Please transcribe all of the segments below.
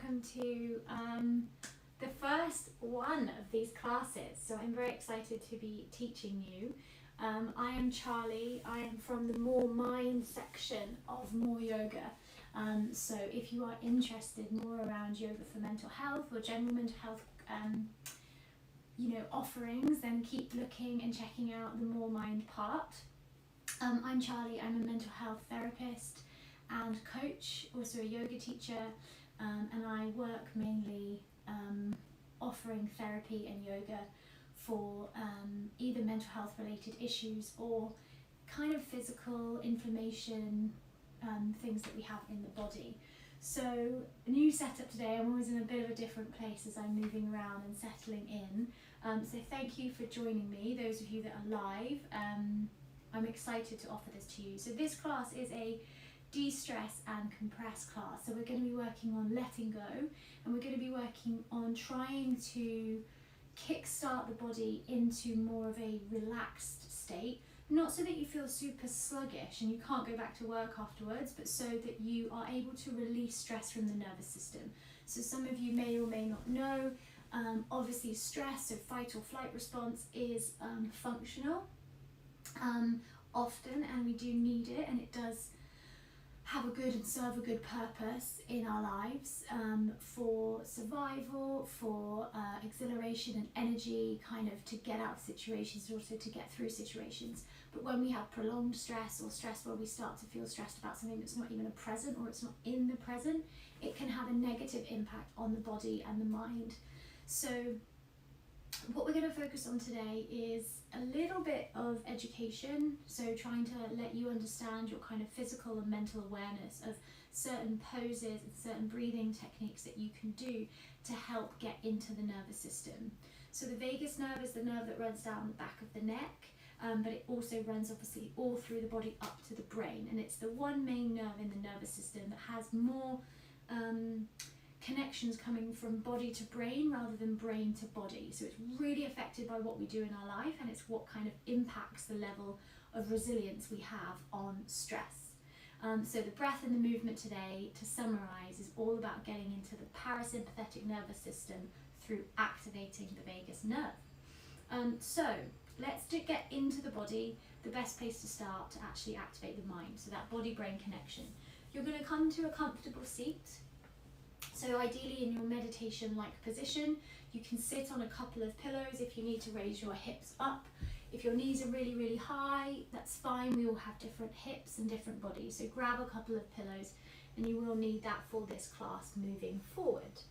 welcome to the first one of these classes. So I'm very excited to be teaching you. I am Charlie. I am from the MoreMind section of MoreYoga. So if you are interested more around yoga for mental health or general mental health offerings, then keep looking and checking out the MoreMind part. I'm Charlie. I'm a mental health therapist and coach, also a yoga teacher, and I work mainly offering therapy and yoga for either mental health related issues or kind of physical inflammation, things that we have in the body. So a new setup today. I'm always in a bit of a different place as I'm moving around and settling in. So thank you for joining me, those of you that are live. I'm excited to offer this to you. So this class is a de-stress and compress class. So we're going to be working on letting go, and we're going to be working on trying to kickstart the body into more of a relaxed state. Not so that you feel super sluggish and you can't go back to work afterwards, but so that you are able to release stress from the nervous system. So some of you may or may not know, obviously stress, so fight or flight response, is functional often, and we do need it, and it does have a good and serve a good purpose in our lives, for survival, for exhilaration and energy, kind of to get out of situations, also to get through situations. But when we have prolonged stress, or stress where we start to feel stressed about something that's not even a present, or it's not in the present, it can have a negative impact on the body and the mind. So what we're going to focus on today is a little bit of education, so trying to let you understand your kind of physical and mental awareness of certain poses and certain breathing techniques that you can do to help get into the nervous system. So the vagus nerve is the nerve that runs down the back of the neck, but it also runs obviously all through the body up to the brain, and it's the one main nerve in the nervous system that has more connections coming from body to brain rather than brain to body. So it's really affected by what we do in our life, and it's what kind of impacts the level of resilience we have on stress. So the breath and the movement today, to summarize, is all about getting into the parasympathetic nervous system through activating the vagus nerve. So let's get into the body. The best place to start to actually activate the mind, so that body-brain connection. You're going to come to a comfortable seat. So ideally in your meditation-like position, you can sit on a couple of pillows if you need to raise your hips up. If your knees are really, really high, that's fine. We all have different hips and different bodies. So grab a couple of pillows, and you will need that for this class moving forward.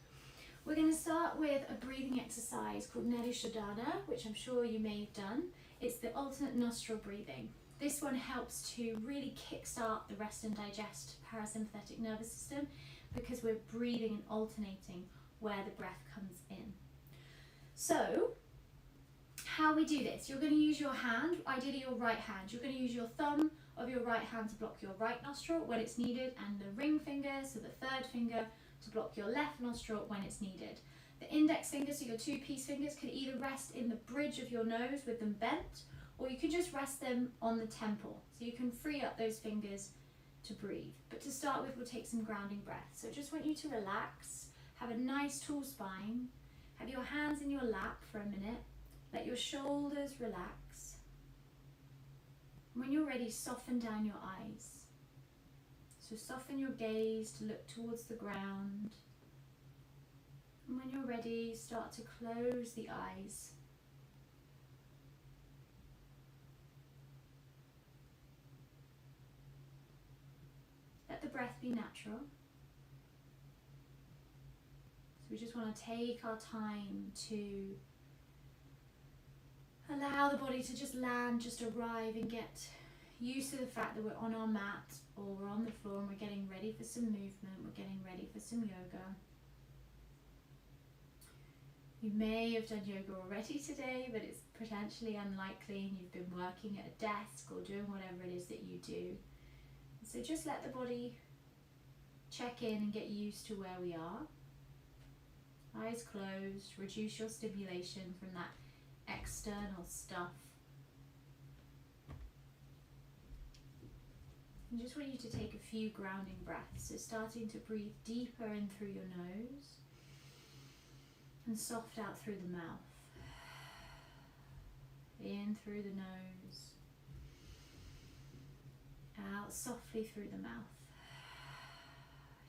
We're going to start with a breathing exercise called Nadi Shodhana, which I'm sure you may have done. It's the alternate nostril breathing. This one helps to really kickstart the rest and digest parasympathetic nervous system, because we're breathing and alternating where the breath comes in. So how we do this, you're going to use your hand, ideally your right hand. You're going to use your thumb of your right hand to block your right nostril when it's needed, and the ring finger, so the third finger, to block your left nostril when it's needed. The index finger, so your two peace fingers, can either rest in the bridge of your nose with them bent, or you can just rest them on the temple. So you can free up those fingers to breathe. But to start with, we'll take some grounding breath. So I just want you to relax, have a nice tall spine, have your hands in your lap for a minute, let your shoulders relax. When you're ready, soften down your eyes. So soften your gaze to look towards the ground. And when you're ready, start to close the eyes. Let the breath be natural. So we just want to take our time to allow the body to just land, just arrive, and get used to the fact that we're on our mat or we're on the floor and we're getting ready for some movement, we're getting ready for some yoga. You may have done yoga already today, but it's potentially unlikely, and you've been working at a desk or doing whatever it is that you do. So just let the body check in and get used to where we are. Eyes closed, reduce your stimulation from that external stuff. I just want you to take a few grounding breaths. So starting to breathe deeper in through your nose and soft out through the mouth. In through the nose, out softly through the mouth.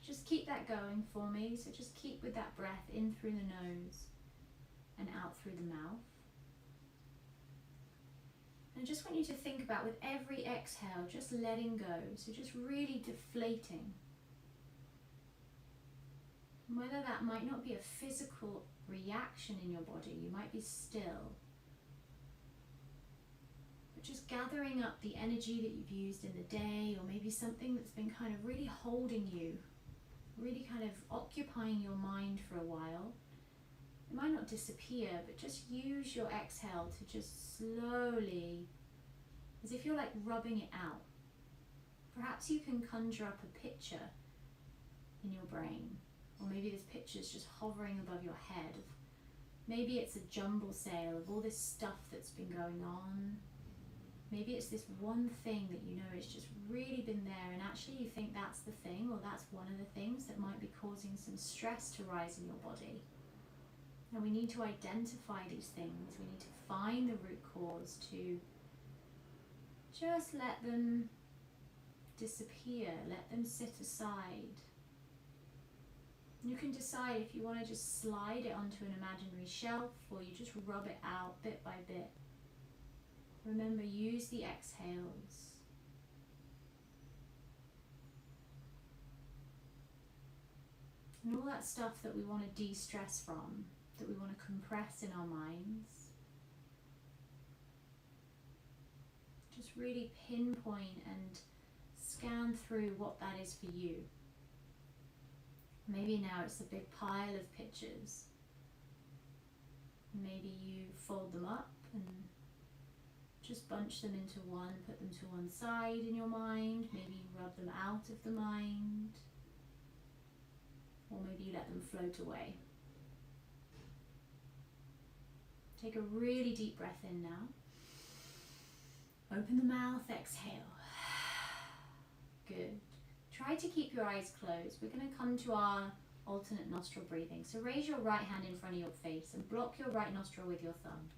Just keep that going for me. So just keep with that breath in through the nose and out through the mouth. And I just want you to think about, with every exhale, just letting go. So just really deflating. And whether that might not be a physical reaction in your body, you might be still. But just gathering up the energy that you've used in the day, or maybe something that's been kind of really holding you, really kind of occupying your mind for a while. It might not disappear, but just use your exhale to just slowly, as if you're like rubbing it out. Perhaps you can conjure up a picture in your brain, or maybe this picture's just hovering above your head. Maybe it's a jumble sale of all this stuff that's been going on. Maybe it's this one thing that you know has just really been there, and actually you think that's the thing, or that's one of the things that might be causing some stress to rise in your body. And we need to identify these things. We need to find the root cause, to just let them disappear, let them sit aside. You can decide if you want to just slide it onto an imaginary shelf, or you just rub it out bit by bit. Remember, use the exhales. And all that stuff that we want to de-stress from, that we want to compress in our minds, just really pinpoint and scan through what that is for you. Maybe now it's a big pile of pictures. Maybe you fold them up and just bunch them into one, put them to one side in your mind. Maybe you rub them out of the mind, or maybe you let them float away. Take a really deep breath in now. Open the mouth, exhale. Good. Try to keep your eyes closed. We're going to come to our alternate nostril breathing. So raise your right hand in front of your face and block your right nostril with your thumb.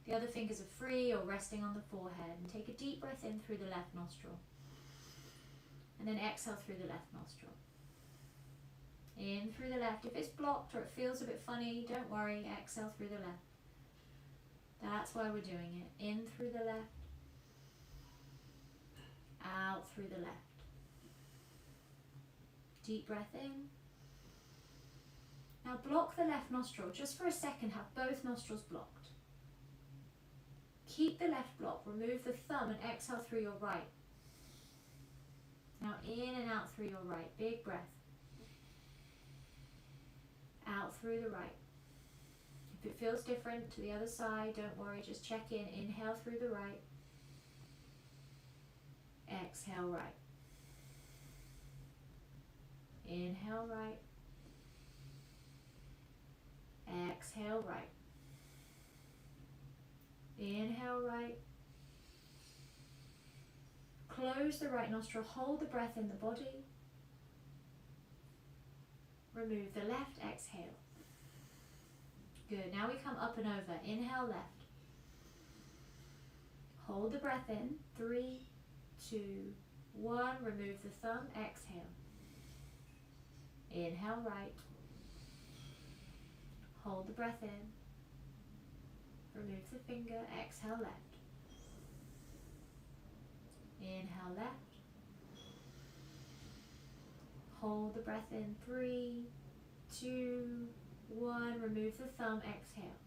The other fingers are free or resting on the forehead, and take a deep breath in through the left nostril. And then exhale through the left nostril. In through the left. If it's blocked or it feels a bit funny, don't worry, exhale through the left. That's why we're doing it. In through the left, out through the left. Deep breath in. Now block the left nostril. Just for a second, have both nostrils blocked. Keep the left block, remove the thumb and exhale through your right. Now in and out through your right. Big breath. Out through the right. If it feels different to the other side, don't worry, just check in. Inhale through the right. Exhale right. Inhale right. Exhale right. Inhale right. Close the right nostril, hold the breath in the body. Remove the left, exhale. Good, now we come up and over. Inhale left. Hold the breath in. 3, 2, 1. Remove the thumb, exhale. Inhale right. Hold the breath in. Remove the finger, exhale left. Inhale left. Hold the breath in. 3, 2, 1. Remove the thumb, exhale.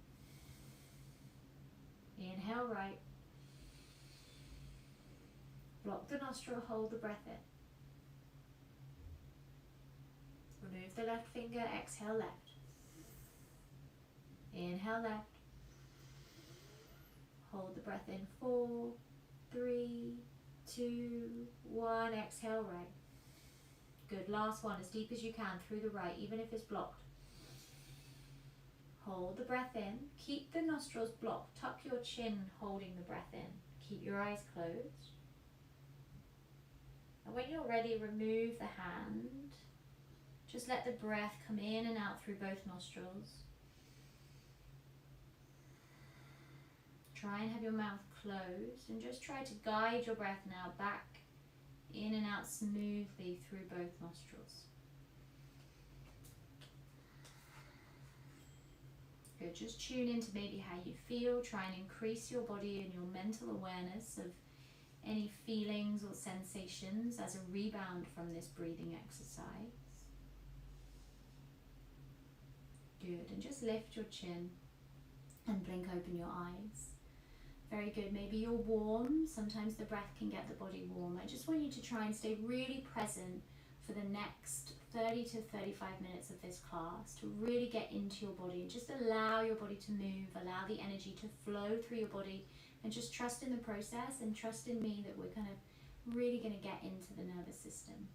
Inhale right. Block the nostril, hold the breath in. Remove the left finger, exhale left. Inhale left. Hold the breath in. 4, 3, 2, 1. Exhale right. Good. Last one, as deep as you can through the right, even if it's blocked. Hold the breath in. Keep the nostrils blocked. Tuck your chin, holding the breath in. Keep your eyes closed. And when you're ready, remove the hand. Just let the breath come in and out through both nostrils. Try and have your mouth closed and just try to guide your breath now back in and out smoothly through both nostrils. Good, just tune into maybe how you feel. Try and increase your body and your mental awareness of any feelings or sensations as a rebound from this breathing exercise. Good, and just lift your chin and blink open your eyes. Very good, maybe you're warm. Sometimes the breath can get the body warm. I just want you to try and stay really present for the next 30 to 35 minutes of this class to really get into your body and just allow your body to move, allow the energy to flow through your body, and just trust in the process and trust in me that we're kind of really going to get into the nervous system.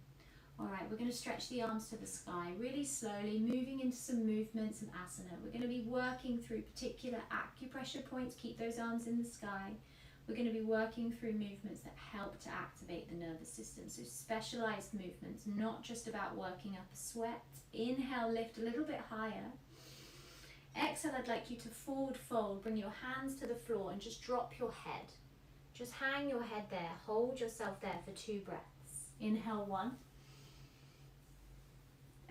All right, we're going to stretch the arms to the sky really slowly, moving into some movements and asana. We're going to be working through particular acupressure points. Keep those arms in the sky. We're going to be working through movements that help to activate the nervous system. So specialized movements, not just about working up a sweat. Inhale, lift a little bit higher. Exhale, I'd like you to forward fold. Bring your hands to the floor and just drop your head. Just hang your head there. Hold yourself there for 2 breaths. Inhale 1.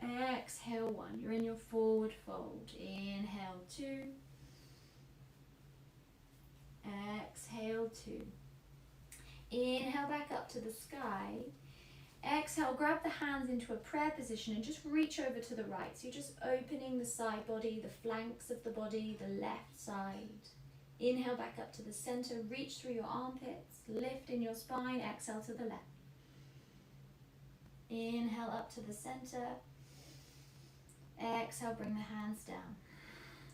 Exhale 1. You're in your forward fold. Inhale 2. Exhale 2. Inhale back up to the sky. Exhale, grab the hands into a prayer position and just reach over to the right. So you're just opening the side body, the flanks of the body, the left side. Inhale back up to the center. Reach through your armpits. Lift in your spine. Exhale to the left. Inhale up to the center. Exhale, bring the hands down.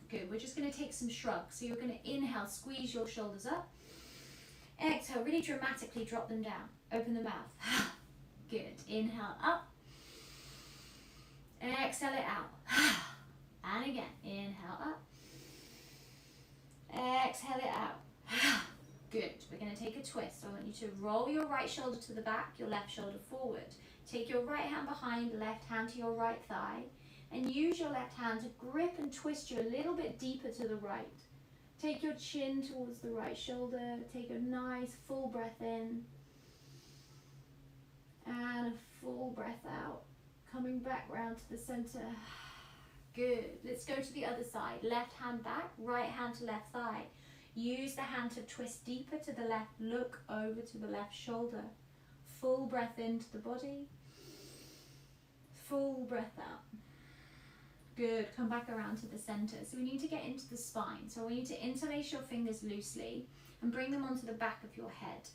Good, we're just going to take some shrugs. So you're going to inhale, squeeze your shoulders up. Exhale, really dramatically drop them down. Open the mouth. Good, inhale up. Exhale it out. And again, inhale up. Exhale it out. Good, we're going to take a twist. I want you to roll your right shoulder to the back, your left shoulder forward. Take your right hand behind, left hand to your right thigh. And use your left hand to grip and twist you a little bit deeper to the right. Take your chin towards the right shoulder. Take a nice full breath in. And a full breath out. Coming back round to the center. Good. Let's go to the other side. Left hand back, right hand to left thigh. Use the hand to twist deeper to the left. Look over to the left shoulder. Full breath into the body. Full breath out. Good, come back around to the center. So we need to get into the spine. So we need to interlace your fingers loosely and bring them onto the back of your head.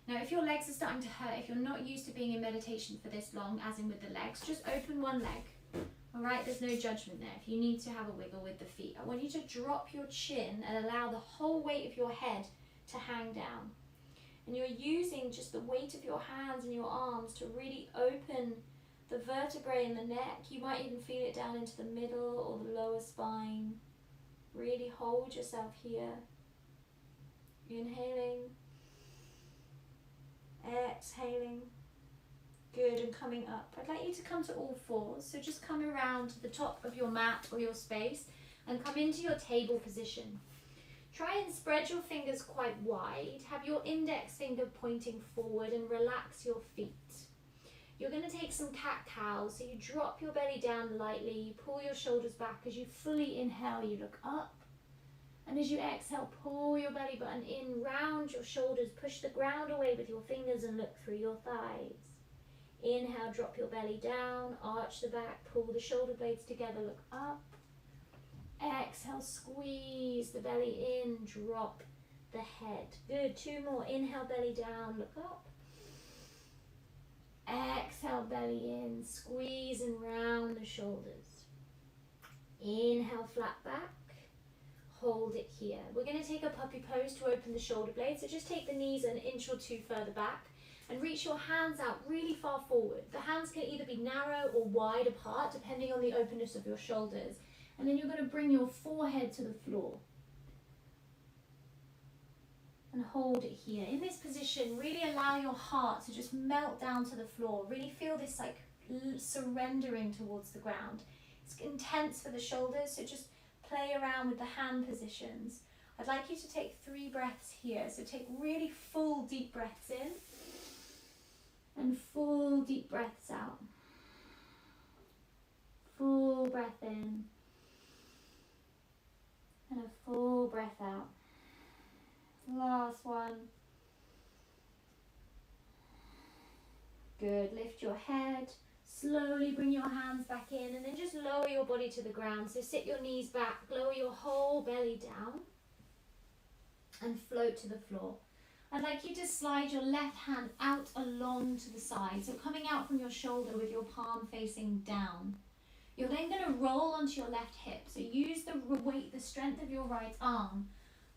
Now if your legs are starting to hurt, if you're not used to being in meditation for this long, as in with the legs, just open one leg. All right, there's no judgment there. If you need to have a wiggle with the feet, I want you to drop your chin and allow the whole weight of your head to hang down. And you're using just the weight of your hands and your arms to really open the vertebrae in the neck. You might even feel it down into the middle or the lower spine. Really hold yourself here. Inhaling. Exhaling. Good, and coming up. I'd like you to come to all fours. So just come around to the top of your mat or your space and come into your table position. Try and spread your fingers quite wide. Have your index finger pointing forward and relax your feet. You're going to take some cat-cow, so you drop your belly down lightly, you pull your shoulders back. As you fully inhale, you look up. And as you exhale, pull your belly button in, round your shoulders, push the ground away with your fingers and look through your thighs. Inhale, drop your belly down, arch the back, pull the shoulder blades together, look up. Exhale, squeeze the belly in, drop the head. Good, 2 more. Inhale, belly down, look up. Exhale, belly in, squeeze and round the shoulders. Inhale, flat back. Hold it here. We're going to take a puppy pose to open the shoulder blades. So just take the knees an inch or 2 further back and reach your hands out really far forward. The hands can either be narrow or wide apart depending on the openness of your shoulders. And then you're going to bring your forehead to the floor. And hold it here. In this position, really allow your heart to just melt down to the floor. Really feel this like surrendering towards the ground. It's intense for the shoulders, so just play around with the hand positions. I'd like you to take 3 breaths here. So take really full deep breaths in and full deep breaths out. Full breath in and a full breath out. Last one. Good. Lift your head. Slowly bring your hands back in and then just lower your body to the ground. So sit your knees back, lower your whole belly down and float to the floor. I'd like you to slide your left hand out along to the side. So coming out from your shoulder with your palm facing down. You're then going to roll onto your left hip. So use the weight, the strength of your right arm.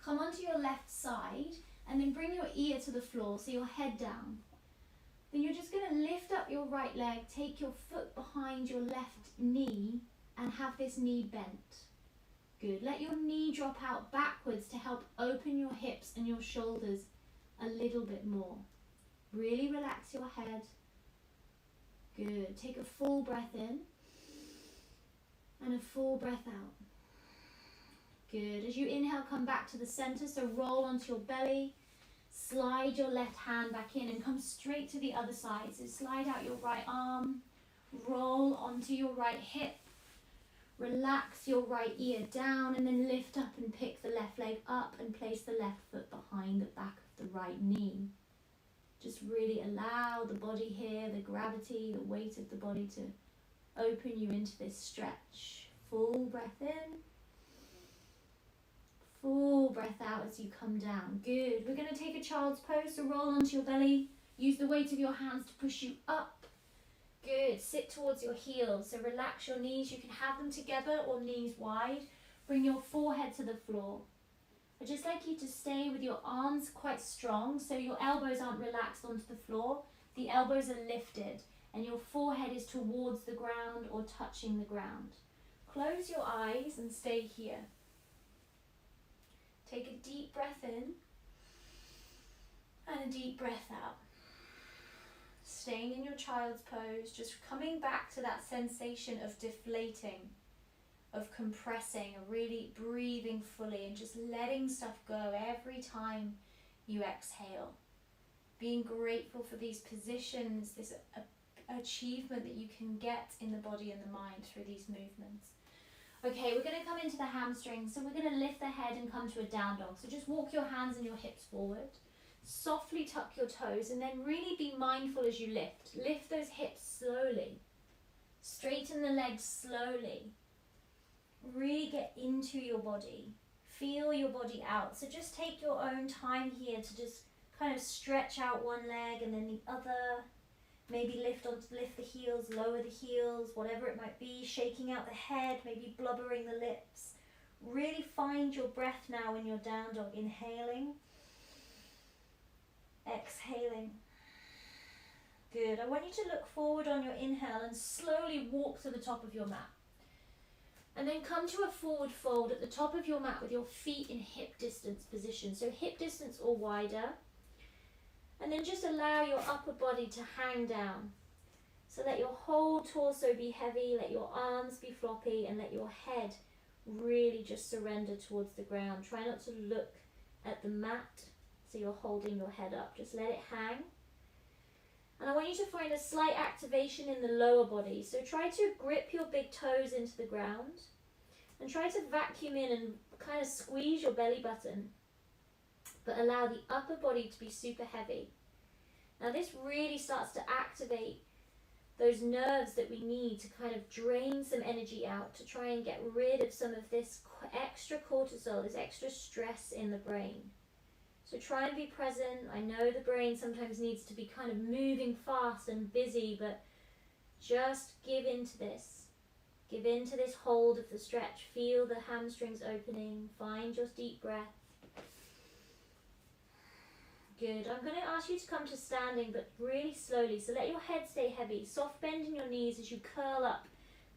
Come onto your left side and then bring your ear to the floor, so your head down. Then you're just going to lift up your right leg, take your foot behind your left knee and have this knee bent. Good. Let your knee drop out backwards to help open your hips and your shoulders a little bit more. Really relax your head. Good. Take a full breath in and a full breath out. Good. As you inhale, come back to the center, so roll onto your belly. Slide your left hand back in and come straight to the other side. So slide out your right arm, roll onto your right hip, relax your right ear down and then lift up and pick the left leg up and place the left foot behind the back of the right knee. Just really allow the body here, the gravity, the weight of the body to open you into this stretch. Full breath in. Full breath out as you come down. Good. We're going to take a child's pose, so roll onto your belly. Use the weight of your hands to push you up. Good. Sit towards your heels, so relax your knees. You can have them together or knees wide. Bring your forehead to the floor. I'd just like you to stay with your arms quite strong, so your elbows aren't relaxed onto the floor. The elbows are lifted and your forehead is towards the ground or touching the ground. Close your eyes and stay here. Take a deep breath in and a deep breath out. Staying in your child's pose, just coming back to that sensation of deflating, of compressing, of really breathing fully and just letting stuff go every time you exhale. Being grateful for these positions, this achievement that you can get in the body and the mind through these movements. Okay, we're going to come into the hamstrings, so we're going to lift the head and come to a down dog. So just walk your hands and your hips forward, softly tuck your toes and then really be mindful as you lift. Lift those hips slowly, straighten the legs slowly, really get into your body, feel your body out. So just take your own time here to just kind of stretch out one leg and then the other. Maybe lift the heels, lower the heels, whatever it might be, shaking out the head, maybe blubbering the lips. Really find your breath now in your down dog. Inhaling, exhaling. Good. I want you to look forward on your inhale and slowly walk to the top of your mat. And then come to a forward fold at the top of your mat with your feet in hip distance position. So hip distance or wider. And then just allow your upper body to hang down. So let your whole torso be heavy, let your arms be floppy, and let your head really just surrender towards the ground. Try not to look at the mat, so you're holding your head up. Just let it hang. And I want you to find a slight activation in the lower body. So try to grip your big toes into the ground and try to vacuum in and kind of squeeze your belly button, but allow the upper body to be super heavy. Now this really starts to activate those nerves that we need to kind of drain some energy out, to try and get rid of some of this extra cortisol, this extra stress in the brain. So try and be present. I know the brain sometimes needs to be kind of moving fast and busy, but just give into this. Give into this hold of the stretch. Feel the hamstrings opening. Find your deep breath. Good. I'm going to ask you to come to standing, but really slowly. So let your head stay heavy. Soft bend in your knees as you curl up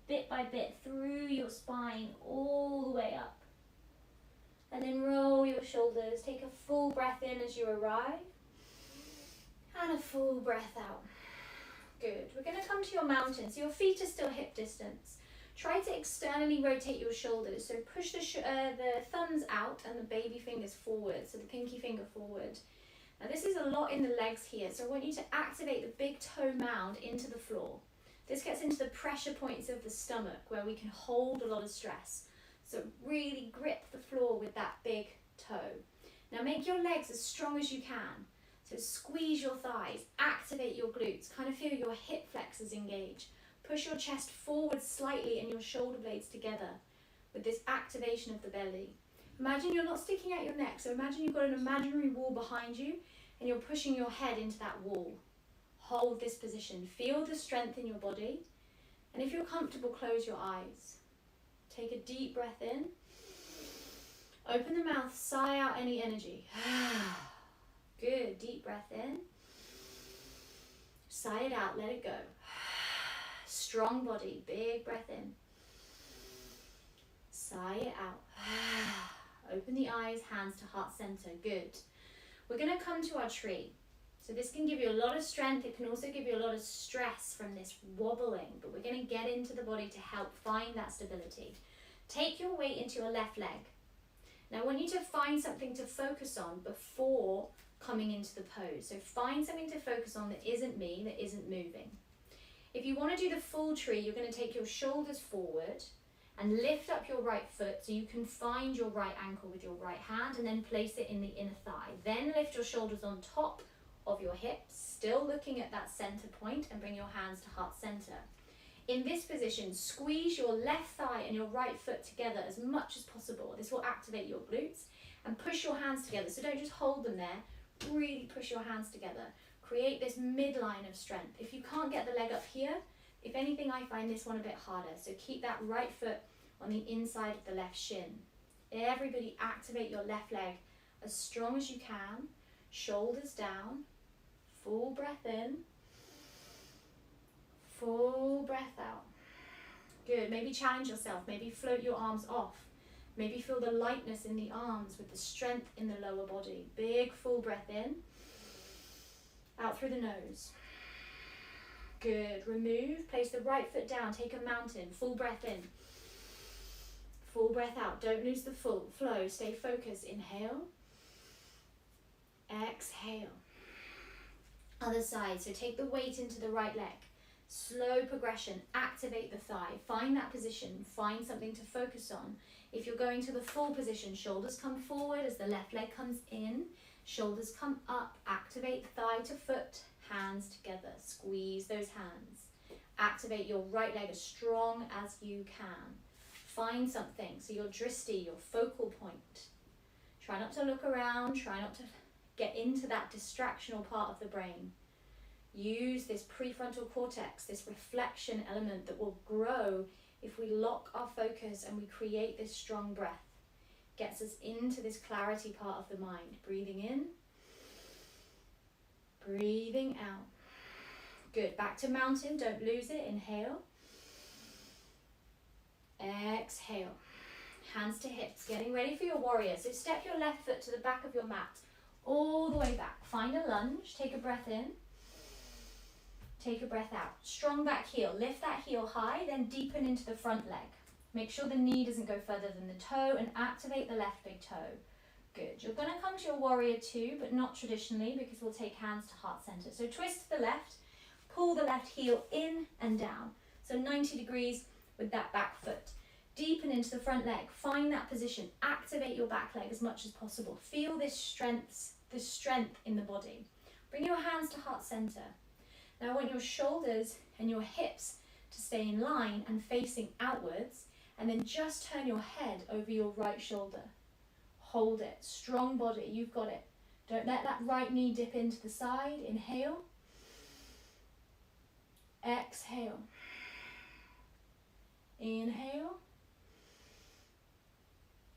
bit by bit through your spine all the way up. And then roll your shoulders. Take a full breath in as you arrive. And a full breath out. Good. We're going to come to your mountain. So your feet are still hip distance. Try to externally rotate your shoulders. So push the thumbs out and the baby fingers forward. So the pinky finger forward. Now this is a lot in the legs here. So I want you to activate the big toe mound into the floor. This gets into the pressure points of the stomach where we can hold a lot of stress. So really grip the floor with that big toe. Now make your legs as strong as you can. So squeeze your thighs, activate your glutes, kind of feel your hip flexors engage. Push your chest forward slightly and your shoulder blades together with this activation of the belly. Imagine you're not sticking out your neck, so imagine you've got an imaginary wall behind you and you're pushing your head into that wall. Hold this position, feel the strength in your body, and if you're comfortable, close your eyes. Take a deep breath in, open the mouth, sigh out any energy. Good, deep breath in. Sigh it out, let it go. Strong body, big breath in. Sigh it out. Open the eyes, hands to heart center, good. We're gonna come to our tree. So this can give you a lot of strength, it can also give you a lot of stress from this wobbling, but we're gonna get into the body to help find that stability. Take your weight into your left leg. Now I want you to find something to focus on before coming into the pose. So find something to focus on that isn't me, that isn't moving. If you want to do the full tree, you're going to take your shoulders forward and lift up your right foot so you can find your right ankle with your right hand and then place it in the inner thigh. Then lift your shoulders on top of your hips, still looking at that center point, and bring your hands to heart center. In this position, squeeze your left thigh and your right foot together as much as possible. This will activate your glutes, and push your hands together. So don't just hold them there. Really push your hands together. Create this midline of strength. If you can't get the leg up here, if anything, I find this one a bit harder. So keep that right foot on the inside of the left shin. Everybody activate your left leg as strong as you can. Shoulders down. Full breath in. Full breath out. Good. Maybe challenge yourself. Maybe float your arms off. Maybe feel the lightness in the arms with the strength in the lower body. Big full breath in. Out through the nose. Good. Remove. Place the right foot down. Take a mountain. Full breath in. Full breath out. Don't lose the full flow. Stay focused. Inhale. Exhale. Other side. So take the weight into the right leg. Slow progression. Activate the thigh. Find that position. Find something to focus on. If you're going to the full position, shoulders come forward as the left leg comes in. Shoulders come up. Activate thigh to foot. Hands together. Squeeze those hands. Activate your right leg as strong as you can. Find something. So your drishti, your focal point. Try not to look around. Try not to get into that distractional part of the brain. Use this prefrontal cortex, this reflection element that will grow if we lock our focus and we create this strong breath. Gets us into this clarity part of the mind. Breathing in. Breathing out. Good. Back to mountain. Don't lose it. Inhale. Exhale. Hands to hips. Getting ready for your warrior. So step your left foot to the back of your mat. All the way back. Find a lunge. Take a breath in. Take a breath out. Strong back heel. Lift that heel high, then deepen into the front leg. Make sure the knee doesn't go further than the toe, and activate the left big toe. Good. You're going to come to your warrior two, but not traditionally, because we'll take hands to heart center. So twist to the left, pull the left heel in and down. So 90 degrees with that back foot. Deepen into the front leg. Find that position. Activate your back leg as much as possible. Feel this strength in the body. Bring your hands to heart center. Now I want your shoulders and your hips to stay in line and facing outwards, and then just turn your head over your right shoulder. Hold it. Strong body. You've got it. Don't let that right knee dip into the side. Inhale. Exhale. Inhale.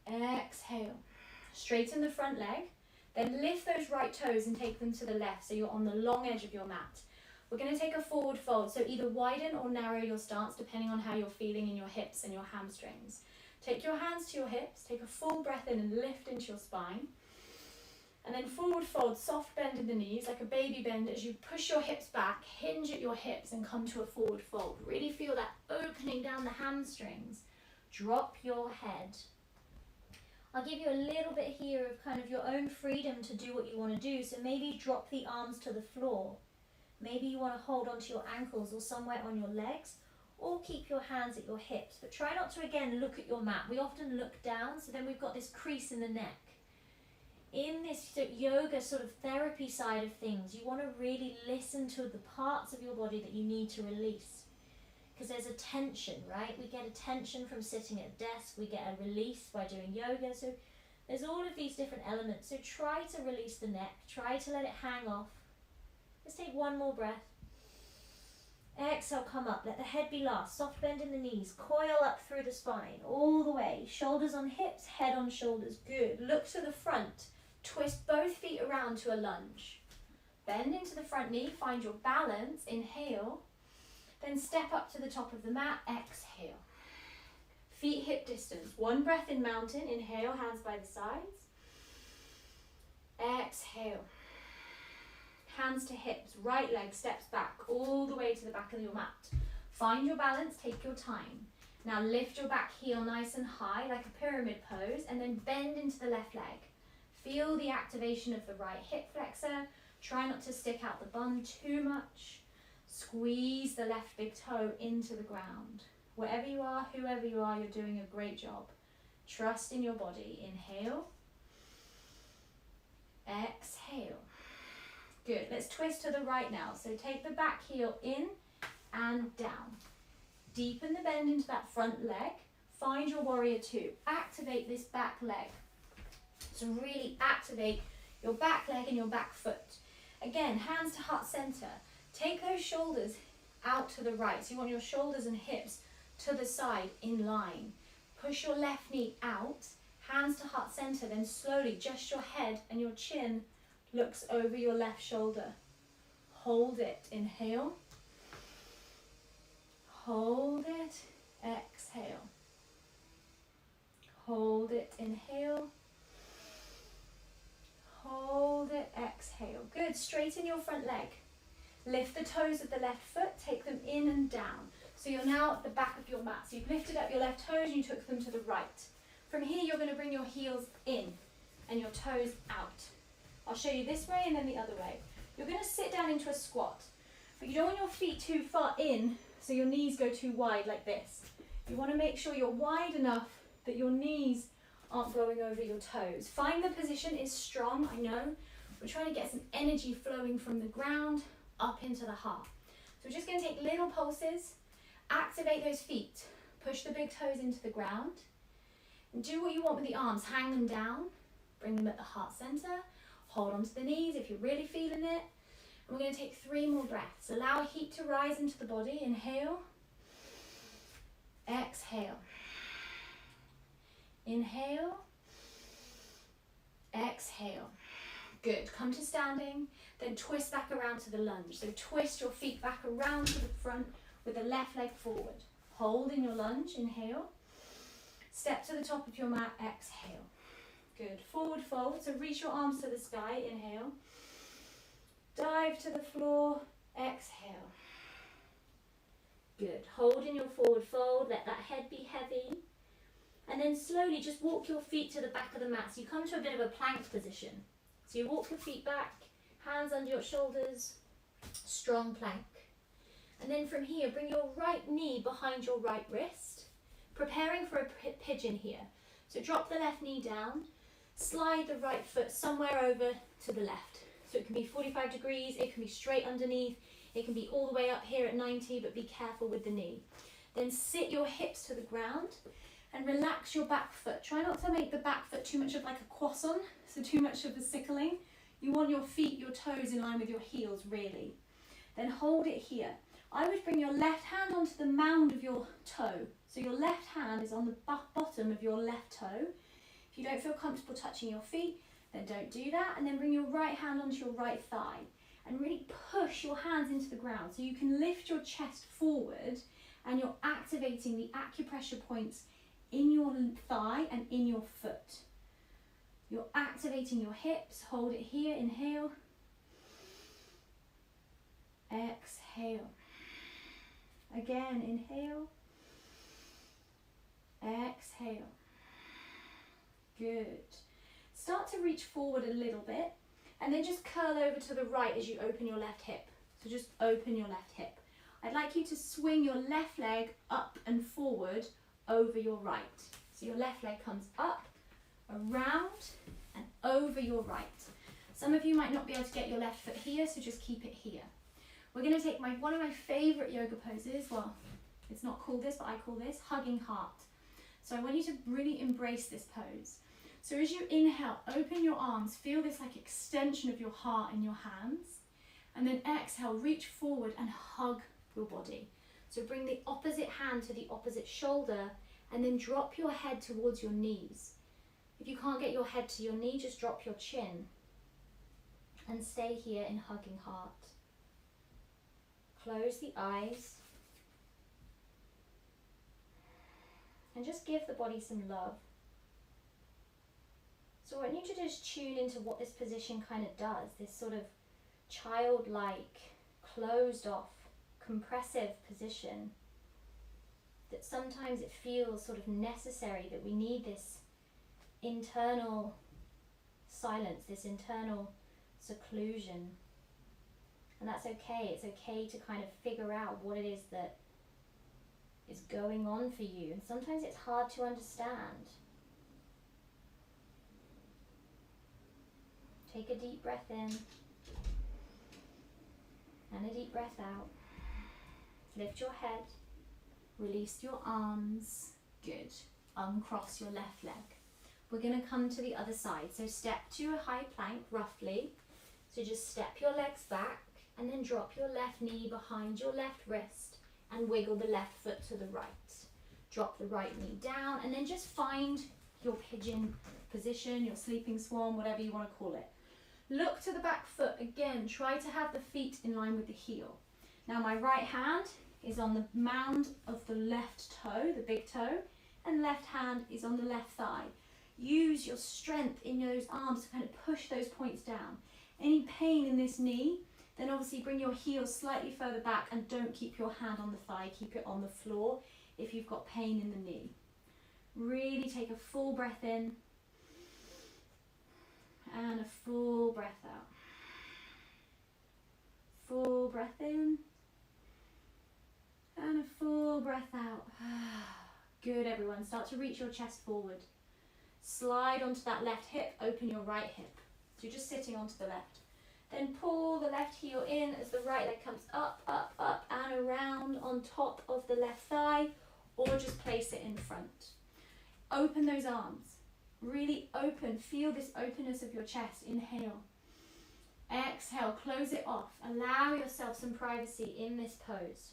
Exhale. Straighten the front leg. Then lift those right toes and take them to the left so you're on the long edge of your mat. We're going to take a forward fold, so either widen or narrow your stance depending on how you're feeling in your hips and your hamstrings. Take your hands to your hips, take a full breath in and lift into your spine. And then forward fold, soft bend in the knees, like a baby bend as you push your hips back, hinge at your hips and come to a forward fold. Really feel that opening down the hamstrings. Drop your head. I'll give you a little bit here of kind of your own freedom to do what you want to do. So maybe drop the arms to the floor. Maybe you want to hold onto your ankles or somewhere on your legs, or keep your hands at your hips. But try not to, again, look at your mat. We often look down, so then we've got this crease in the neck. In this yoga sort of therapy side of things, you want to really listen to the parts of your body that you need to release. Because there's a tension, right? We get a tension from sitting at a desk. We get a release by doing yoga. So there's all of these different elements. So try to release the neck. Try to let it hang off. Let's take one more breath. Exhale, come up. Let the head be last. Soft bend in the knees. Coil up through the spine. All the way. Shoulders on hips, head on shoulders. Good. Look to the front. Twist both feet around to a lunge. Bend into the front knee. Find your balance. Inhale. Then step up to the top of the mat, exhale. Feet hip distance. One breath in mountain, inhale, hands by the sides. Exhale. Hands to hips, right leg steps back all the way to the back of your mat. Find your balance, take your time. Now lift your back heel nice and high like a pyramid pose and then bend into the left leg. Feel the activation of the right hip flexor. Try not to stick out the bum too much. Squeeze the left big toe into the ground. Wherever you are, whoever you are, you're doing a great job. Trust in your body. Inhale. Exhale. Good. Let's twist to the right now. So take the back heel in and down. Deepen the bend into that front leg. Find your warrior two. Activate this back leg. So really activate your back leg and your back foot. Again, hands to heart center. Take those shoulders out to the right. So you want your shoulders and hips to the side in line. Push your left knee out, hands to heart center, then slowly just your head and your chin looks over your left shoulder. Hold it. Inhale. Hold it. Exhale. Hold it. Inhale. Hold it. Exhale. Good. Straighten your front leg. Lift the toes of the left foot, take them in and down. So you're now at the back of your mat. So you've lifted up your left toes and you took them to the right. From here, you're going to bring your heels in and your toes out. I'll show you this way and then the other way. You're going to sit down into a squat, but you don't want your feet too far in so your knees go too wide like this. You want to make sure you're wide enough that your knees aren't going over your toes. Find the position is strong, I know. We're trying to get some energy flowing from the ground up into the heart. So we're just going to take little pulses, activate those feet, push the big toes into the ground, and do what you want with the arms. Hang them down, bring them at the heart center, hold onto the knees if you're really feeling it. And we're going to take 3 more breaths. Allow heat to rise into the body. Inhale, exhale, inhale, exhale. Good. Come to standing, then twist back around to the lunge. So twist your feet back around to the front with the left leg forward. Hold in your lunge. Inhale. Step to the top of your mat. Exhale. Good. Forward fold. So reach your arms to the sky. Inhale. Dive to the floor. Exhale. Good. Hold in your forward fold. Let that head be heavy. And then slowly just walk your feet to the back of the mat. So you come to a bit of a plank position. So you walk your feet back, hands under your shoulders, strong plank. And then from here, bring your right knee behind your right wrist, preparing for a pigeon here. So drop the left knee down, slide the right foot somewhere over to the left. So it can be 45 degrees, it can be straight underneath, it can be all the way up here at 90, but be careful with the knee. Then sit your hips to the ground and relax your back foot. Try not to make the back foot too much of like a croissant, so too much of a sickling. You want your feet, your toes in line with your heels, really. Then hold it here. I would bring your left hand onto the mound of your toe. So your left hand is on the bottom of your left toe. If you don't feel comfortable touching your feet, then don't do that. And then bring your right hand onto your right thigh and really push your hands into the ground so you can lift your chest forward and you're activating the acupressure points in your thigh and in your foot. You're activating your hips. Hold it here. Inhale. Exhale. Again, inhale. Exhale. Good. Start to reach forward a little bit and then just curl over to the right as you open your left hip. So just open your left hip. I'd like you to swing your left leg up and forward over your right. So your left leg comes up, around and over your right. Some of you might not be able to get your left foot here, so just keep it here. We're going to take one of my favorite yoga poses. Well, it's not called this, but I call this hugging heart. So I want you to really embrace this pose. So as you inhale, open your arms, feel this like extension of your heart in your hands. And then exhale, reach forward and hug your body. So bring the opposite hand to the opposite shoulder and then drop your head towards your knees. If you can't get your head to your knee, just drop your chin. And stay here in hugging heart. Close the eyes. And just give the body some love. So I want you to just tune into what this position kind of does, this sort of childlike, closed off, compressive position, that sometimes it feels sort of necessary, that we need this internal silence, this internal seclusion. And that's okay. It's okay to kind of figure out what it is that is going on for you. And sometimes it's hard to understand. Take a deep breath in and a deep breath out. Lift your head, release your arms. Good. Uncross your left leg. We're going to come to the other side. So step to a high plank roughly. So just step your legs back and then drop your left knee behind your left wrist and wiggle the left foot to the right. Drop the right knee down and then just find your pigeon position, your sleeping swan, whatever you want to call it. Look to the back foot. Again, try to have the feet in line with the heel. Now my right hand is on the mound of the left toe, the big toe, and left hand is on the left thigh. Use your strength in those arms to kind of push those points down. Any pain in this knee, then obviously bring your heel slightly further back and don't keep your hand on the thigh, keep it on the floor if you've got pain in the knee. Really take a full breath in and a full breath out. Full breath in and a full breath out. Good, everyone. Start to reach your chest forward. Slide onto that left hip, open your right hip. So you're just sitting onto the left. Then pull the left heel in as the right leg comes up, up, up and around on top of the left thigh, or just place it in front. Open those arms. Really open. Feel this openness of your chest. Inhale. Exhale. Close it off. Allow yourself some privacy in this pose.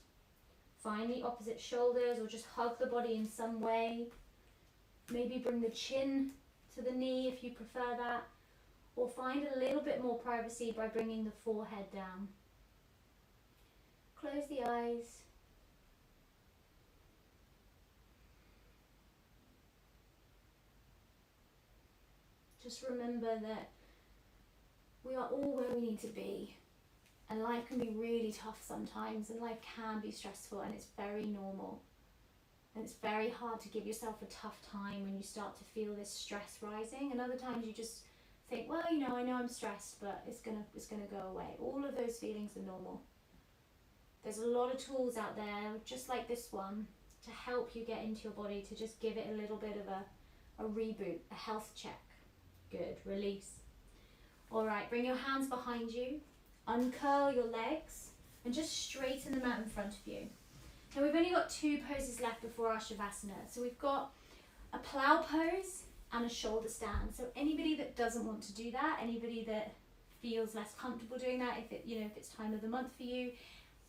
Find the opposite shoulders or just hug the body in some way. Maybe bring the chin to the knee if you prefer that. Or find a little bit more privacy by bringing the forehead down. Close the eyes. Just remember that we are all where we need to be. And life can be really tough sometimes, and life can be stressful, and it's very normal. And it's very hard to give yourself a tough time when you start to feel this stress rising. And other times you just think, well, you know, I know I'm stressed, but it's gonna go away. All of those feelings are normal. There's a lot of tools out there, just like this one, to help you get into your body, to just give it a little bit of a reboot, a health check. Good, release. All right, bring your hands behind you, uncurl your legs, and just straighten them out in front of you. Now we've only got 2 poses left before our Shavasana. So we've got a plow pose and a shoulder stand. So anybody that doesn't want to do that, anybody that feels less comfortable doing that, if it's time of the month for you,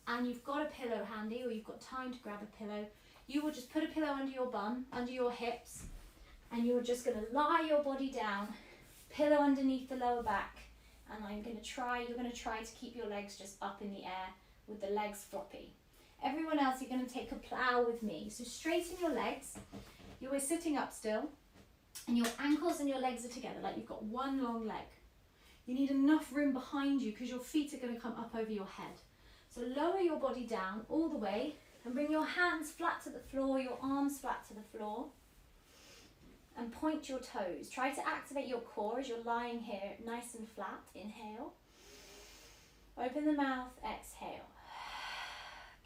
and you've got a pillow handy or you've got time to grab a pillow, you will just put a pillow under your bum, under your hips, and you're just going to lie your body down, pillow underneath the lower back, and you're going to try to keep your legs just up in the air with the legs floppy. Everyone else, you're going to take a plow with me. So straighten your legs. You're sitting up still, and your ankles and your legs are together, like you've got one long leg. You need enough room behind you because your feet are going to come up over your head. So lower your body down all the way and bring your hands flat to the floor, your arms flat to the floor, and point your toes. Try to activate your core as you're lying here nice and flat. Inhale. Open the mouth, exhale.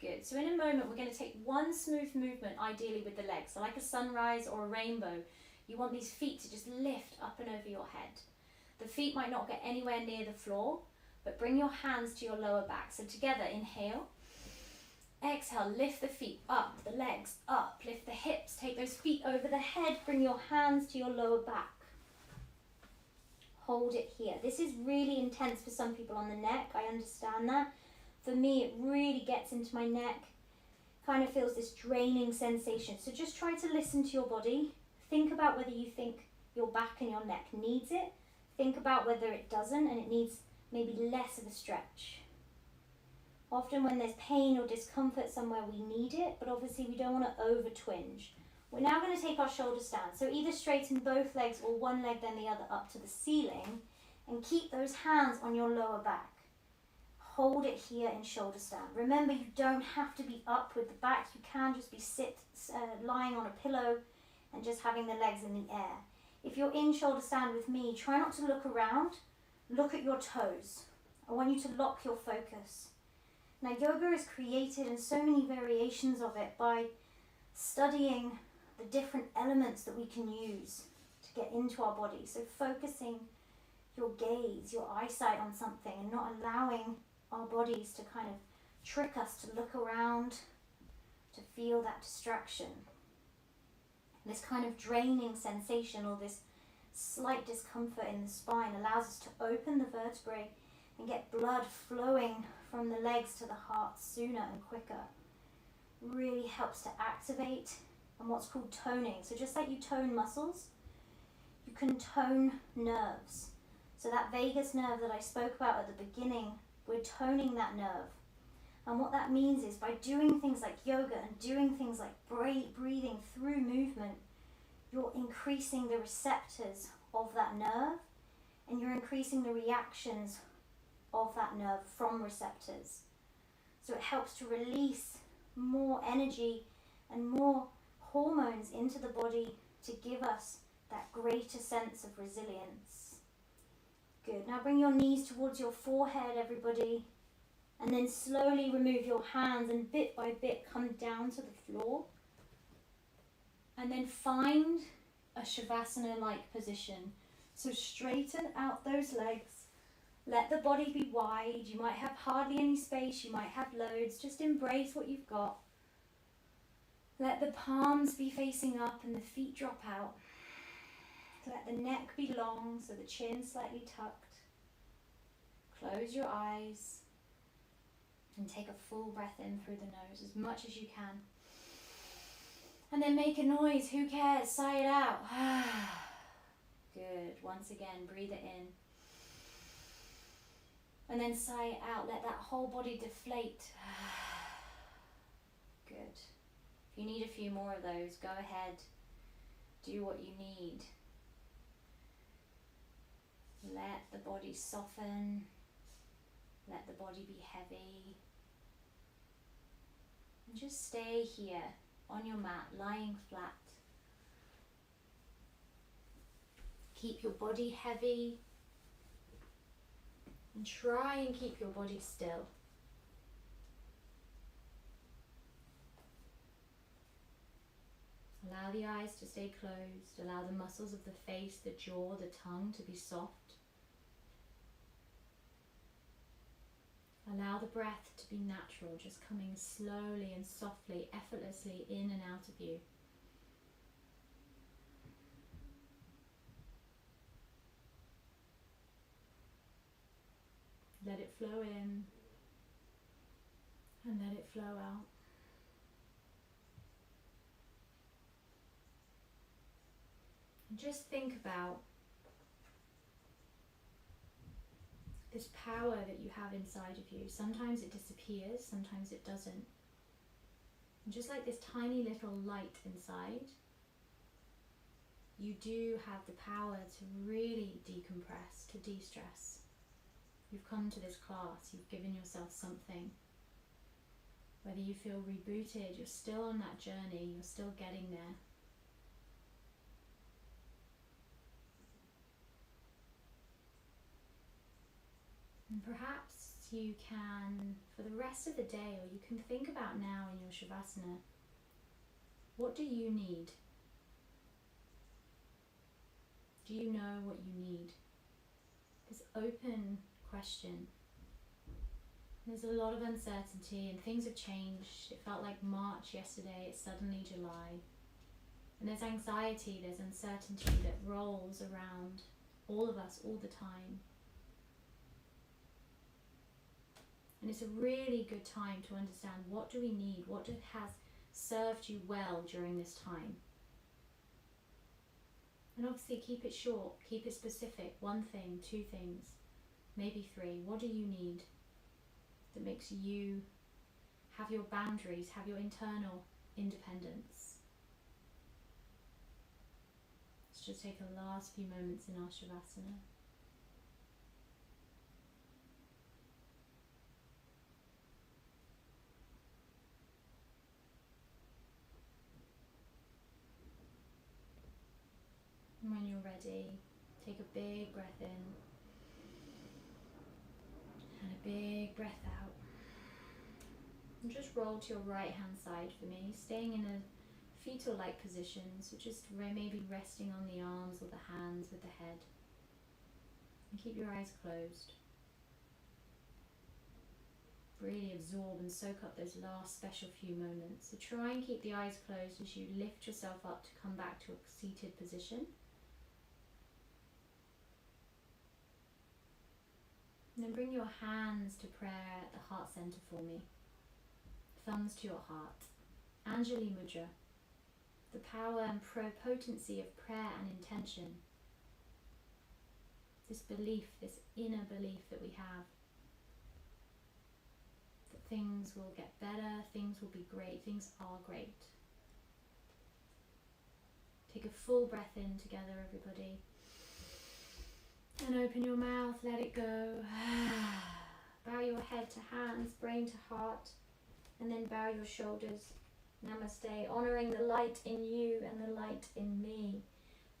Good. So in a moment, we're going to take one smooth movement, ideally with the legs. So like a sunrise or a rainbow, you want these feet to just lift up and over your head. The feet might not get anywhere near the floor, but bring your hands to your lower back. So together, inhale. Exhale, lift the feet up, the legs up, lift the hips, take those feet over the head, bring your hands to your lower back. Hold it here. This is really intense for some people on the neck, I understand that. For me, it really gets into my neck, kind of feels this draining sensation. So just try to listen to your body. Think about whether you think your back and your neck needs it. Think about whether it doesn't and it needs maybe less of a stretch. Often when there's pain or discomfort somewhere, we need it, but obviously we don't want to over twinge. We're now going to take our shoulder stand. So either straighten both legs or one leg then the other up to the ceiling, and keep those hands on your lower back. Hold it here in shoulder stand. Remember, you don't have to be up with the back. You can just be lying on a pillow and just having the legs in the air. If you're in shoulder stand with me, try not to look around. Look at your toes. I want you to lock your focus. Now, yoga is created and so many variations of it by studying the different elements that we can use to get into our body. So focusing your gaze, your eyesight on something and not allowing our bodies to kind of trick us to look around, to feel that distraction. This kind of draining sensation or this slight discomfort in the spine allows us to open the vertebrae and get blood flowing from the legs to the heart sooner and quicker. Really helps to activate and what's called toning. So just like you tone muscles, you can tone nerves. So that vagus nerve that I spoke about at the beginning, we're toning that nerve. And what that means is by doing things like yoga and doing things like breathing through movement, you're increasing the receptors of that nerve and you're increasing the reactions of that nerve from receptors. So it helps to release more energy and more hormones into the body to give us that greater sense of resilience. Good. Now bring your knees towards your forehead, everybody. And then slowly remove your hands and bit by bit come down to the floor. And then find a Shavasana-like position. So straighten out those legs. Let the body be wide. You might have hardly any space. You might have loads. Just embrace what you've got. Let the palms be facing up and the feet drop out. Let the neck be long, so the chin slightly tucked. Close your eyes. And take a full breath in through the nose, as much as you can. And then make a noise, who cares? Sigh it out. Good. Once again, breathe it in. And then sigh it out. Let that whole body deflate. Good. If you need a few more of those, go ahead. Do what you need. Let the body soften. Let the body be heavy. And just stay here on your mat, lying flat. Keep your body heavy. And try and keep your body still. Allow the eyes to stay closed. Allow the muscles of the face, the jaw, the tongue to be soft. Allow the breath to be natural, just coming slowly and softly, effortlessly in and out of you. Let it flow in and let it flow out. And just think about this power that you have inside of you. Sometimes it disappears, sometimes it doesn't. And just like this tiny little light inside, you do have the power to really decompress, to de-stress. You've come to this class, you've given yourself something. Whether you feel rebooted, you're still on that journey, you're still getting there. And perhaps you can, for the rest of the day, or you can think about now in your Shavasana, what do you need? Do you know what you need? This open question. There's a lot of uncertainty and things have changed. It felt like March yesterday, it's suddenly July. And there's anxiety, there's uncertainty that rolls around all of us all the time. And it's a really good time to understand, what do we need? What has served you well during this time? And obviously keep it short, keep it specific. 1 thing, 2 things, maybe 3. What do you need that makes you have your boundaries, have your internal independence? Let's just take a last few moments in our Shavasana. And when you're ready, take a big breath in and a big breath out. And just roll to your right hand side for me, staying in a fetal-like position, so just maybe resting on the arms or the hands with the head. And keep your eyes closed. Really absorb and soak up those last special few moments. So try and keep the eyes closed as you lift yourself up to come back to a seated position. And then bring your hands to prayer at the heart center for me. Thumbs to your heart. Anjali Mudra. The power and potency of prayer and intention. This belief, this inner belief that we have. That things will get better, things will be great, things are great. Take a full breath in together, everybody. And open your mouth, let it go. Bow your head to hands, brain to heart, and then bow your shoulders. Namaste, honoring the light in you and the light in me.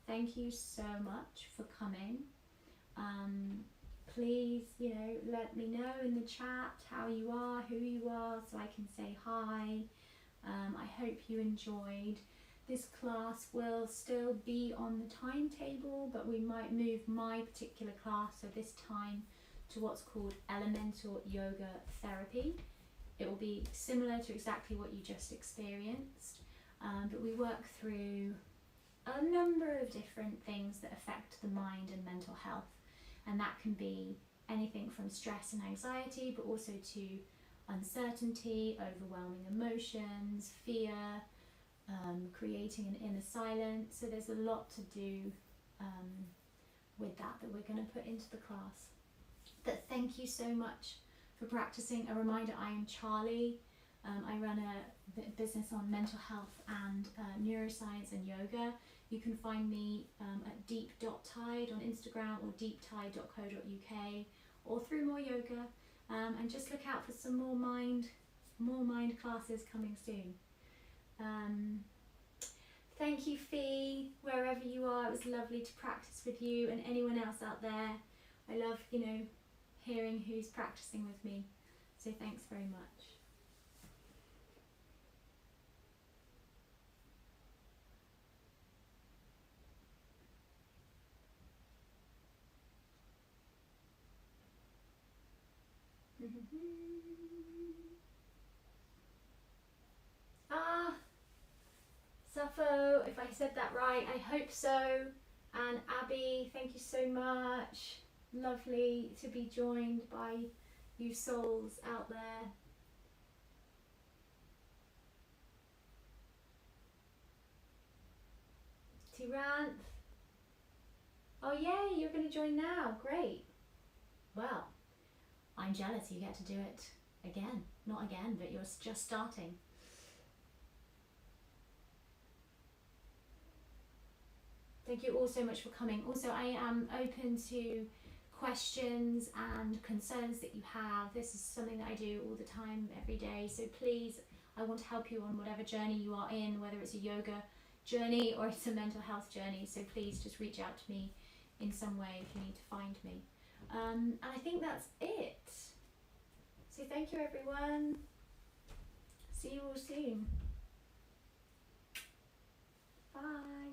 Thank you so much for coming. Please, let me know in the chat how you are, who you are, so I can say hi. I hope you enjoyed. This class will still be on the timetable, but we might move my particular class, so this time, to what's called elemental yoga therapy. It will be similar to exactly what you just experienced, but we work through a number of different things that affect the mind and mental health, and that can be anything from stress and anxiety, but also to uncertainty, overwhelming emotions, fear, creating an inner silence. So there's a lot to do with that we're going to put into the class. But thank you so much for practicing. A reminder, I am Charlie. I run a business on mental health and neuroscience and yoga. You can find me at deep.tide on Instagram or deeptide.co.uk or through MoreYoga. And just look out for some more mind classes coming soon. Thank you, Fee, wherever you are. It was lovely to practice with you, and anyone else out there. I love, hearing who's practicing with me. So thanks very much. Sappho, if I said that right, I hope so. And Abby, thank you so much. Lovely to be joined by you souls out there. Tiranth. Oh yay, you're going to join now. Great. Well, I'm jealous you get to do it again. Not again, but you're just starting. Thank you all so much for coming. Also, I am open to questions and concerns that you have. This is something that I do all the time, every day. So please, I want to help you on whatever journey you are in, whether it's a yoga journey or it's a mental health journey. So please just reach out to me in some way if you need to find me. And I think that's it. So thank you, everyone. See you all soon. Bye.